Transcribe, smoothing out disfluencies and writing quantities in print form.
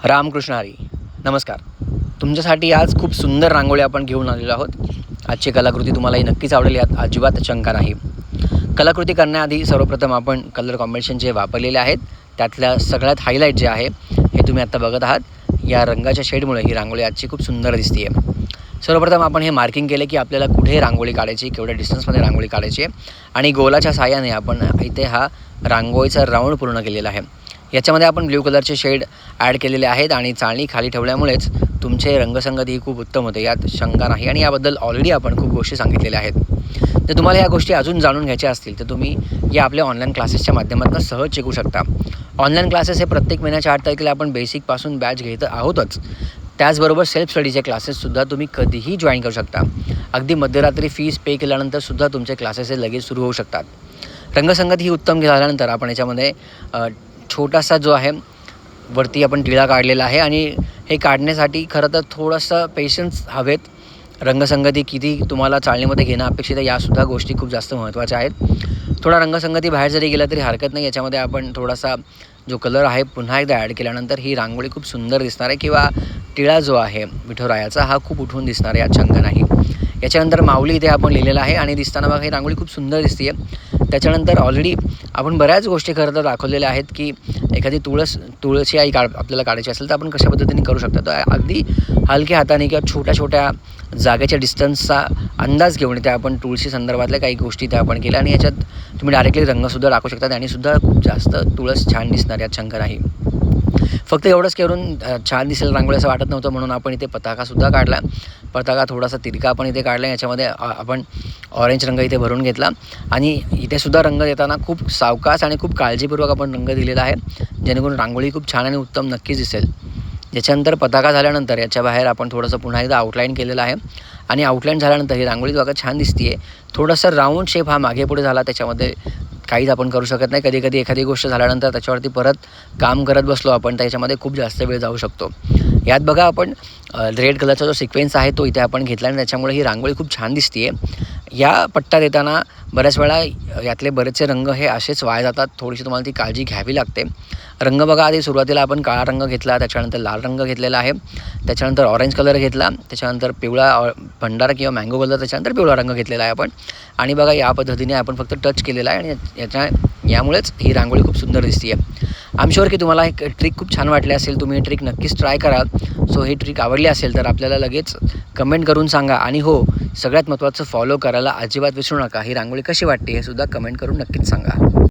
रामकृष्ण हरी. नमस्कार. तुमच्यासाठी आज खूप सुंदर रांगोळी आपण घेऊन आलेलो आहोत. आजची कलाकृती तुम्हालाही नक्कीच आवडेल, यात अजिबात शंका नाही. कलाकृती करण्याआधी सर्वप्रथम आपण कलर कॉम्बिनेशन जे वापरलेले आहेत त्यातल्या सगळ्यात हायलाईट जे आहे हे तुम्ही आत्ता बघत आहात. या रंगाच्या शेडमुळे ही रांगोळी आजची खूप सुंदर दिसते आहे. सर्वप्रथम आपण हे मार्किंग केले की आपल्याला कुठे रांगोळी काढायची, केवढ्या डिस्टन्समध्ये रांगोळी काढायची आहे आणि गोलाच्या साहाय्याने आपण इथे हा रांगोळीचा राऊंड पूर्ण केलेला आहे. याच्यामध्ये आपण ब्ल्यू कलरचे शेड ॲड केलेले आहेत आणि चाळणी खाली ठेवल्यामुळेच तुमचे रंगसंगत ही खूप उत्तम होते, यात शंका नाही. आणि याबद्दल ऑलरेडी आपण खूप गोष्टी सांगितलेल्या आहेत. तर तुम्हाला या गोष्टी अजून जाणून घ्यायच्या असतील तर तुम्ही या आपल्या ऑनलाईन क्लासेसच्या माध्यमातून सहज शिकू शकता. ऑनलाईन क्लासेस हे प्रत्येक महिन्याच्या 8 तारखेला आपण बेसिकपासून बॅच घेत आहोतच. त्याचबरोबर सेल्फ स्टडीचे क्लासेससुद्धा तुम्ही कधीही जॉईन करू शकता. अगदी मध्यरात्री फीस पे केल्यानंतरसुद्धा तुमचे क्लासेस हे लगेच सुरू होऊ शकतात. रंगसंगत ही उत्तम झाल्यानंतर आपण याच्यामध्ये छोटासा जो आहे वरती आपण टिळा काढलेला आहे आणि हे काढण्यासाठी खरं तर थोडंसं पेशन्स हवेत. रंगसंगती किती तुम्हाला चाळणीमध्ये घेणं अपेक्षित आहे यासुद्धा गोष्टी खूप जास्त महत्त्वाच्या आहेत. थोडा रंगसंगती बाहेर जरी गेला तरी हरकत नाही. याच्यामध्ये आपण थोडासा जो कलर आहे पुन्हा एकदा ॲड केल्यानंतर ही रांगोळी खूप सुंदर दिसणार आहे, किंवा टिळा जो आहे विठुरायाचा हा खूप उठून दिसणार आहे, यात शंका नाही. याच्यानंतर माऊली इथे आपण लिहिलेला आहे आणि दिसताना बघा ही रांगोळी खूप सुंदर दिसते आहे. त्याच्यानंतर ऑलरेडी आपण बऱ्याच गोष्टी खरं तर दाखवलेल्या आहेत की एखादी तुळशी आई आपल्याला काढायची असेल तर आपण कशा पद्धतीने करू शकतो. तर अगदी हलक्या हाताने किंवा छोट्या छोट्या जागेच्या डिस्टन्सचा अंदाज घेऊन त्या आपण तुळशी संदर्भातल्या काही गोष्टी त्या आपण केल्या आणि याच्यात तुम्ही डायरेक्टली रंगसुद्धा टाकू शकता. त्यानेसुद्धा खूप जास्त तुळस छान दिसणार, यात शंका नाही. फक्त एवढंच करून छान दिसेल रांगोळी असं वाटत नव्हतं, म्हणून आपण इथे पताकासुद्धा काढला. पताका थोडासा तिरका आपण इथे काढला. याच्यामध्ये आपण ऑरेंज रंग इथे भरून घेतला आणि इथेसुद्धा रंग देताना खूप सावकाश आणि खूप काळजीपूर्वक आपण रंग दिलेला आहे, जेणेकरून रांगोळी खूप छान आणि उत्तम नक्कीच दिसेल. याच्यानंतर पताका झाल्यानंतर याच्या बाहेर आपण थोडंसं पुन्हा एकदा आउटलाईन केलेलं आहे आणि आउटलाईन झाल्यानंतर ही रांगोळी बघा छान दिसते आहे. थोडंसं राऊंड शेप हा मागे पुढे झाला, त्याच्यामध्ये काहीच आपण करू शकत नाही. कधी एखादी गोष्ट झाल्यानंतर त्याच्यावरती परत काम करत बसलो आपण, त्याच्यामध्ये खूप जास्त वेळ जाऊ शकतो. यात बघा आपण रेड कलरचा जो सिक्वेन्स आहे तो इथे आपण घेतला आणि त्याच्यामुळे ही रांगोळी खूप छान दिसते आहे. या पट्टा देताना बऱ्याच वेळा यातले बरेचसे रंग हे असेच वाया जातात, थोडीशी तुम्हाला ती काळजी घ्यावी लागते. रंग बघा आधी सुरुवातीला आपण काळा रंग घेतला, त्याच्यानंतर लाल रंग घेतलेला आहे, त्याच्यानंतर ऑरेंज कलर घेतला, त्याच्यानंतर पिवळा भंडारा किंवा मँगो कलर, त्याच्यानंतर पिवळा रंग घेतलेला आहे आपण. आणि बघा या पद्धतीने आपण फक्त टच केलेला आहे आणि यामुळेच ही रांगोळी खूप सुंदर दिसते आहे. आय एम शुअर की तुम्हाला एक ट्रिक खूप छान वाटली असेल. तुम्ही ही ट्रिक नक्कीच ट्राय करा. सो ही ट्रिक आवडली असेल तर आपल्याला लगेच कमेंट करून सांगा आणि हो, सगळ्यात महत्त्वाचं फॉलो करायला अजिबात विसरू नका. ही रांगोळी कशी वाटते हे सुद्धा कमेंट करून नक्कीच सांगा.